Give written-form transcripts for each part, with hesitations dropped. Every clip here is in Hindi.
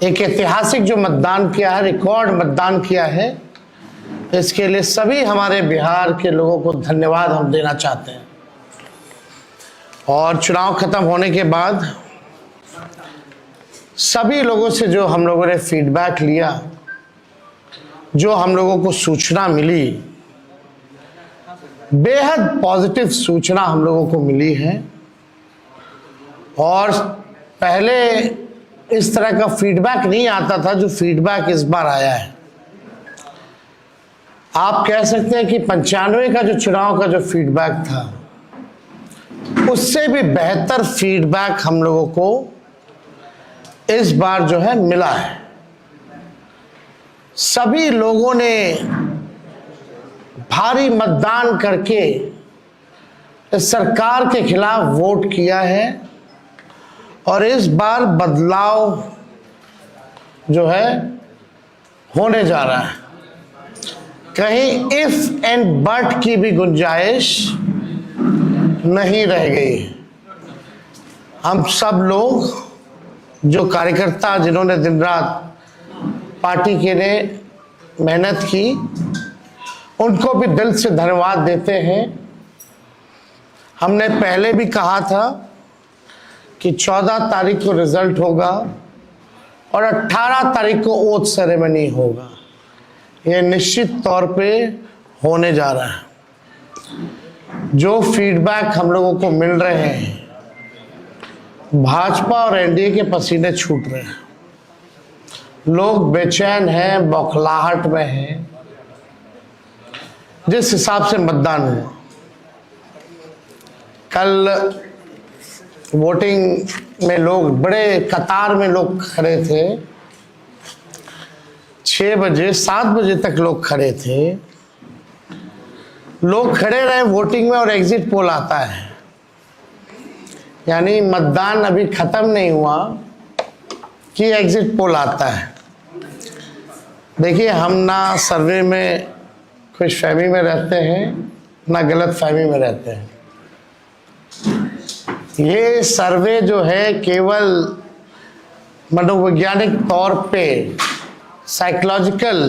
एक ऐतिहासिक जो मतदान किया है, रिकॉर्ड मतदान किया है, इसके लिए सभी हमारे बिहार के लोगों को धन्यवाद हम देना चाहते हैं। और चुनाव खत्म होने के बाद सभी लोगों से जो हम लोगों ने फीडबैक लिया, जो हम लोगों को सूचना मिली, बेहद पॉजिटिव सूचना हम लोगों को मिली है। और पहले इस तरह का फीडबैक नहीं आता था जो फीडबैक इस बार आया है। आप कह सकते हैं कि 95 का जो चुनाव का जो फीडबैक था, उससे भी बेहतर फीडबैक हम लोगों को इस बार जो है मिला है। सभी लोगों ने भारी मतदान करके इस सरकार के खिलाफ वोट किया है और इस बार बदलाव जो है होने जा रहा है। कहीं इफ एंड बट की भी गुंजाइश नहीं रह गई। हम सब लोग जो कार्यकर्ता जिन्होंने दिन रात पार्टी के लिए मेहनत की, उनको भी दिल से धन्यवाद देते हैं। हमने पहले भी कहा था कि 14 तारीख को रिजल्ट होगा और 18 तारीख को ओथ सेरेमनी होगा। यह निश्चित तौर पे होने जा रहा है। जो फीडबैक हम लोगों को मिल रहे हैं, भाजपा और एनडीए के पसीने छूट रहे हैं। लोग बेचैन हैं, बौखलाहट में हैं। जिस हिसाब से मतदान हुआ, कल वोटिंग में लोग बड़े कतार में लोग खड़े थे। 6 बजे 7 बजे तक लोग खड़े थे। लोग खड़े रहे वोटिंग में और एग्जिट पोल आता है, यानी मतदान अभी खत्म नहीं हुआ कि एग्जिट पोल आता है। देखिए, हम ना सर्वे में खुशफहमी में रहते हैं, ना गलत फहमी में रहते हैं। ये सर्वे जो है केवल मनोवैज्ञानिक तौर पे, साइकोलॉजिकल,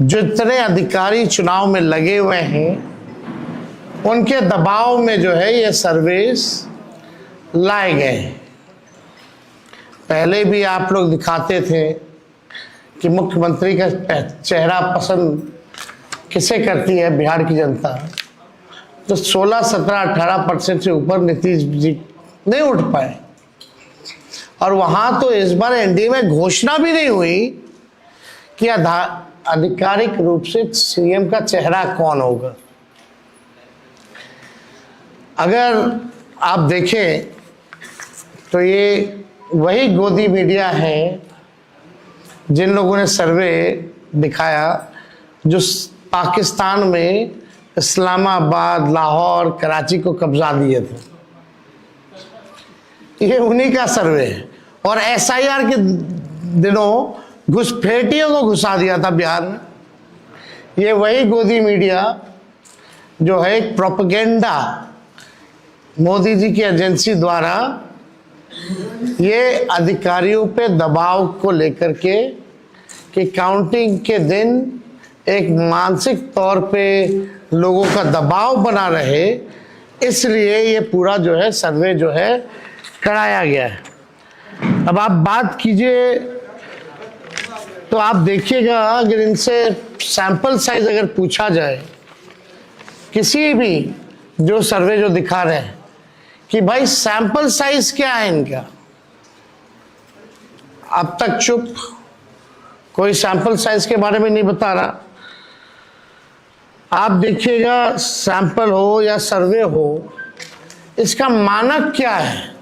जितने अधिकारी चुनाव में लगे हुए हैं उनके दबाव में जो है ये सर्वेस लाए गए। पहले भी आप लोग दिखाते थे कि मुख्यमंत्री का चेहरा पसंद किसे करती है बिहार की जनता, तो 16, 17, 18% से ऊपर नीतीश जी नहीं उठ पाए। और वहां तो इस बार एनडीए में घोषणा भी नहीं हुई कि आधिकारिक रूप से सीएम का चेहरा कौन होगा। अगर आप देखें तो ये वही गोदी मीडिया है जिन लोगों ने सर्वे दिखाया, जो पाकिस्तान में इस्लामाबाद, लाहौर, कराची को कब्जा दिए थे। ये उन्हीं का सर्वे है। और एसआईआर के दिनों घुसपैठियों को घुसा दिया था बिहार में। ये वही गोदी मीडिया जो है एक प्रोपेगेंडा मोदी जी की एजेंसी द्वारा ये अधिकारियों पे दबाव को लेकर के कि काउंटिंग के दिन एक मानसिक तौर पे लोगों का दबाव बना रहे, इसलिए ये पूरा जो है सर्वे जो है कराया गया है। अब आप बात कीजिए तो आप देखिएगा, अगर इनसे सैंपल साइज अगर पूछा जाए, किसी भी जो सर्वे जो दिखा रहे हैं कि भाई सैंपल साइज क्या है इनका, अब तक चुप, कोई सैंपल साइज के बारे में नहीं बता रहा। आप देखिएगा, सैंपल हो या सर्वे हो, इसका मानक क्या है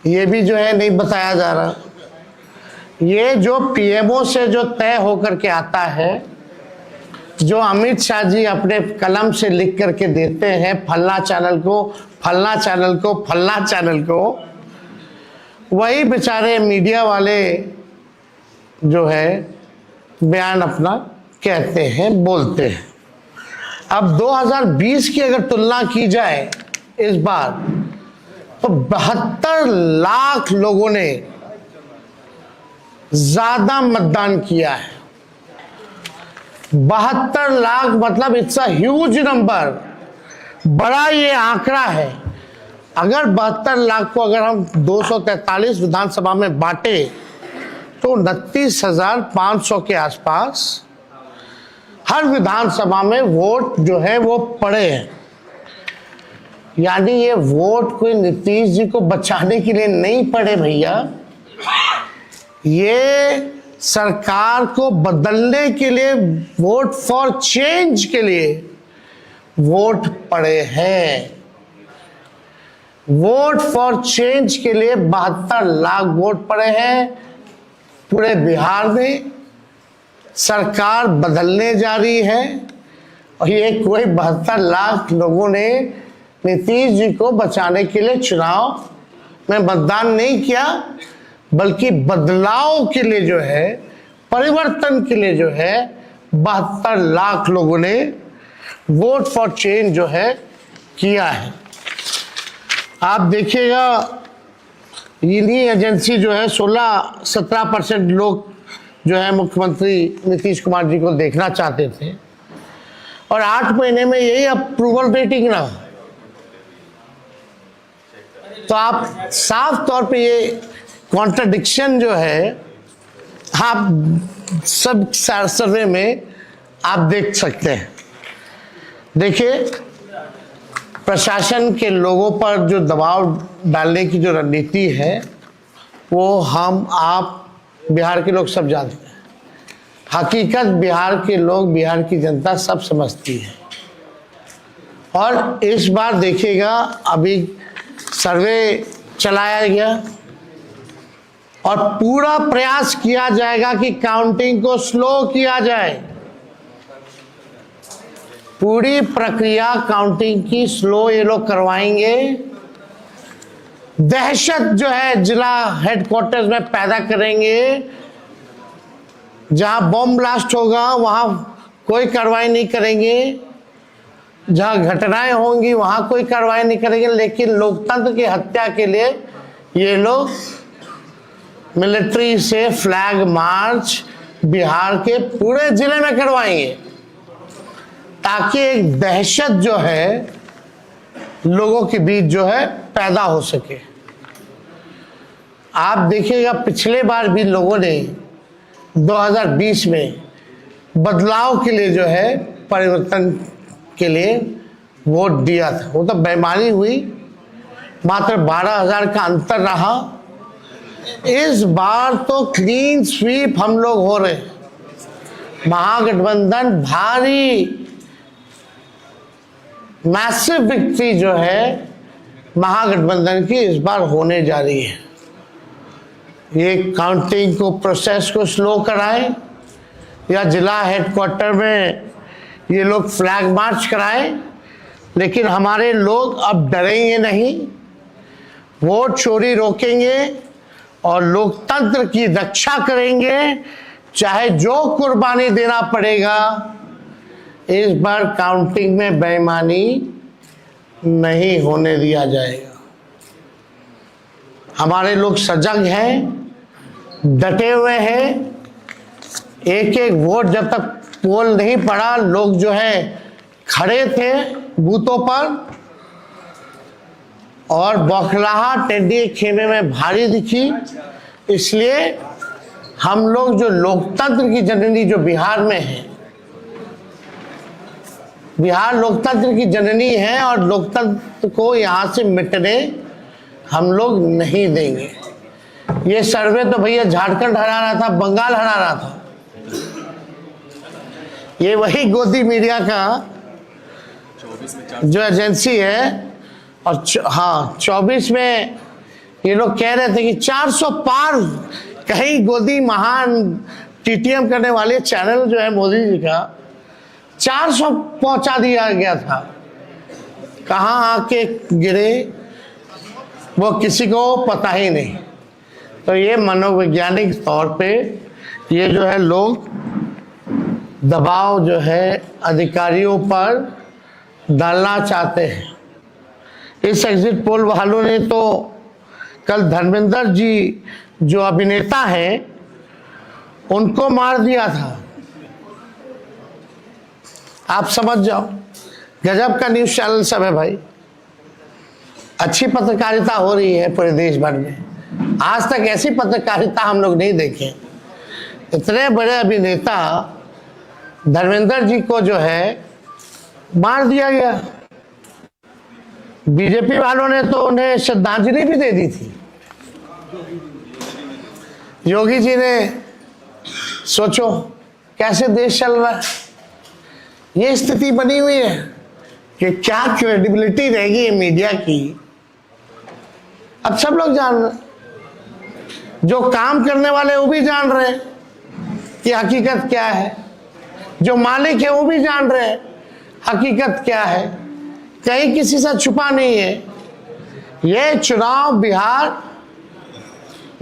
ये भी जो है नहीं बताया जा रहा। ये जो पीएमओ से जो तय होकर के आता है, जो अमित शाह जी अपने कलम से लिख करके देते हैं फलना चैनल को, फलना चैनल को, फलना चैनल को, वही बेचारे मीडिया वाले जो है बयान अपना कहते हैं, बोलते हैं। अब 2020 की अगर तुलना की जाए इस बार, तो 72 लाख लोगों ने ज्यादा मतदान किया है। 72 लाख मतलब इट्स अ ह्यूज नंबर, बड़ा ये आंकड़ा है। अगर 72 लाख को अगर हम 243 विधानसभा में बांटे तो 29,500 के आसपास हर विधानसभा में वोट जो है वो पड़े हैं। यानी ये वोट कोई नीतीश जी को बचाने के लिए नहीं पड़े भैया, ये सरकार को बदलने के लिए, वोट फॉर चेंज के लिए वोट पड़े हैं। वोट फॉर चेंज के लिए 72 लाख वोट पड़े हैं। पूरे बिहार में सरकार बदलने जा रही है और ये कोई 72 लाख लोगों ने नीतीश जी को बचाने के लिए चुनाव में मतदान नहीं किया, बल्कि बदलाव के लिए जो है, परिवर्तन के लिए जो है 72 लाख लोगों ने वोट फॉर चेंज जो है किया है। आप देखिएगा इन्हीं एजेंसी जो है 16-17% लोग जो है मुख्यमंत्री नीतीश कुमार जी को देखना चाहते थे और 8 महीने में यही अप्रूवल रेटिंग ना, तो आप साफ तौर पे ये कॉन्ट्रडिक्शन जो है आप सब सर्वे में आप देख सकते हैं। देखिए, प्रशासन के लोगों पर जो दबाव डालने की जो रणनीति है वो हम आप बिहार के लोग सब जानते हैं। हकीकत बिहार के लोग, बिहार की जनता सब समझती है। और इस बार देखिएगा, अभी सर्वे चलाया गया और पूरा प्रयास किया जाएगा कि काउंटिंग को स्लो किया जाए। पूरी प्रक्रिया काउंटिंग की स्लो ये लोग करवाएंगे। दहशत जो है जिला हेडक्वार्टर्स में पैदा करेंगे। जहां बॉम्ब ब्लास्ट होगा वहां कोई कार्रवाई नहीं करेंगे, जहां घटनाएं होंगी वहां कोई कार्रवाई नहीं करेंगे, लेकिन लोकतंत्र की हत्या के लिए ये लोग मिलिट्री से फ्लैग मार्च बिहार के पूरे जिले में करवाएंगे, ताकि एक दहशत जो है लोगों के बीच जो है पैदा हो सके। आप देखिएगा, पिछले बार भी लोगों ने 2020 में बदलाव के लिए जो है, परिवर्तन के लिए वोट दिया था। वो तो बेईमानी हुई, मात्र 12,000 का अंतर रहा। इस बार तो क्लीन स्वीप हम लोग हो रहे हैं। महागठबंधन भारी मैसिव विक्ट्री जो है महागठबंधन की इस बार होने जा रही है। ये काउंटिंग को, प्रोसेस को स्लो कराएं या जिला हेडक्वार्टर में ये लोग फ्लैग मार्च कराएं, लेकिन हमारे लोग अब डरेंगे नहीं, वोट चोरी रोकेंगे और लोकतंत्र की रक्षा करेंगे, चाहे जो कुर्बानी देना पड़ेगा। इस बार काउंटिंग में बेईमानी नहीं होने दिया जाएगा। हमारे लोग सजग हैं, डटे हुए हैं। एक एक वोट जब तक पोल नहीं पड़ा, लोग जो है खड़े थे बूथों पर और बौखलाहट टेढ़ी खेमे में भारी दिखी। इसलिए हम लोग जो लोकतंत्र की जननी जो बिहार में है, बिहार लोकतंत्र की जननी है और लोकतंत्र को यहाँ से मिटने हम लोग नहीं देंगे। ये सर्वे तो भैया झारखंड हरा रहा था, बंगाल हरा रहा था। ये वही गोदी मीडिया का जो एजेंसी है, और हाँ 24 में ये लोग कह रहे थे कि 400 पार, कहीं गोदी महान टीटीएम करने वाले चैनल जो है मोदी जी का 400 पहुंचा दिया गया था। कहाँ आके गिरे वो किसी को पता ही नहीं। तो ये मनोवैज्ञानिक तौर पे ये जो है लोग दबाव जो है अधिकारियों पर डालना चाहते हैं। इस एग्जिट पोल वालों ने तो कल धर्मेंद्र जी जो अभिनेता हैं उनको मार दिया था। आप समझ जाओ, गजब का न्यूज़ चैनल सब है भाई। अच्छी पत्रकारिता हो रही है पूरे देश भर में। आज तक ऐसी पत्रकारिता हम लोग नहीं देखे। इतने बड़े अभिनेता धर्मेंद्र जी को जो है मार दिया गया। बीजेपी वालों ने तो उन्हें श्रद्धांजलि भी दे दी थी। योगी जी ने, सोचो कैसे देश चल रहा है। ये स्थिति बनी हुई है कि क्या क्रेडिबिलिटी रहेगी मीडिया की। अब सब लोग जान रहे, जो काम करने वाले वो भी जान रहे हैं कि हकीकत क्या है, जो मालिक है वो भी जान रहे हैं हकीकत क्या है। कहीं किसी से छुपा नहीं है। ये चुनाव बिहार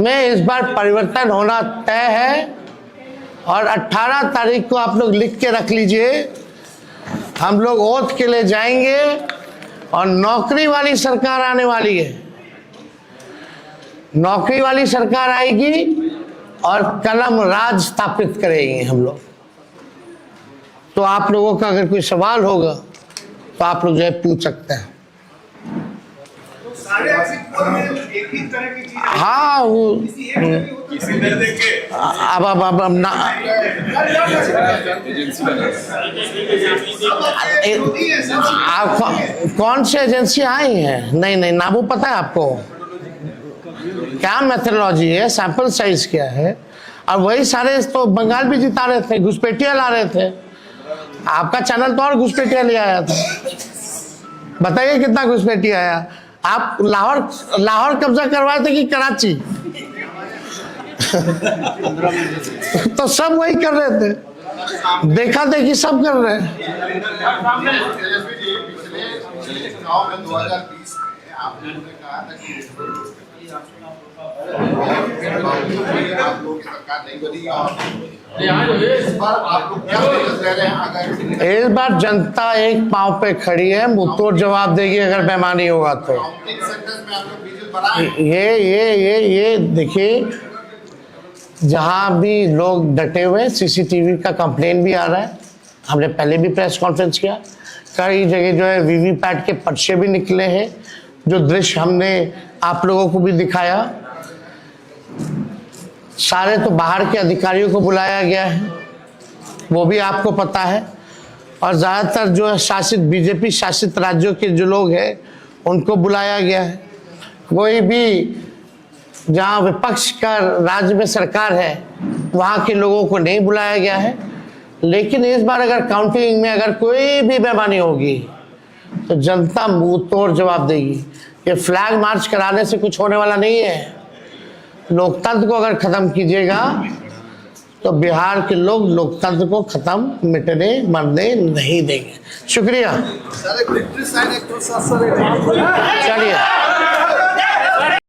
में इस बार परिवर्तन होना तय है और 18 तारीख को आप लोग लिख के रख लीजिए। हम लोग ओथ के लिए जाएंगे और नौकरी वाली सरकार आने वाली है। नौकरी वाली सरकार आएगी और कलम राज स्थापित करेंगे हम लोग। तो आप लोगों का अगर कोई सवाल होगा तो आप लोग जो है पूछ सकते हैं। हाँ, वो अब ना आप कौन सी एजेंसी आई हैं? नहीं, ना वो पता है आपको क्या मेथोडोलॉजी है, सैंपल साइज क्या है। और वही सारे तो बंगाल भी जिता रहे थे, घुसपैठिया ला रहे थे। आपका चैनल तो और घुसपैठिया ले आया था। बताइए कितना घुसपैठिया आया। आप लाहौर कब्जा करवाए थे कि कराची? तो सब वही कर रहे थे, देखा देखी सब कर रहे हैं। इस बार जनता एक पांव पे खड़ी है, मुंहतोड़ जवाब देगी अगर बेईमानी होगा तो। ये देखिए, जहां भी लोग डटे हुए, सीसीटीवी का कंप्लेन भी आ रहा है। हमने पहले भी प्रेस कॉन्फ्रेंस किया, कई जगह जो है वीवीपैट के पर्चे भी निकले हैं, जो दृश्य हमने आप लोगों को भी दिखाया। सारे तो बाहर के अधिकारियों को बुलाया गया है, वो भी आपको पता है। और ज़्यादातर जो है शासित बीजेपी शासित राज्यों के जो लोग हैं उनको बुलाया गया है। कोई भी जहाँ विपक्ष का राज्य में सरकार है वहाँ के लोगों को नहीं बुलाया गया है। लेकिन इस बार अगर काउंटिंग में अगर कोई भी बेईमानी होगी तो जनता मुंह तोड़ जवाब देगी। ये फ्लैग मार्च कराने से कुछ होने वाला नहीं है। लोकतंत्र को अगर खत्म कीजिएगा तो बिहार के लोग लोकतंत्र को खत्म मिटने मरने नहीं देंगे। शुक्रिया। चलिए।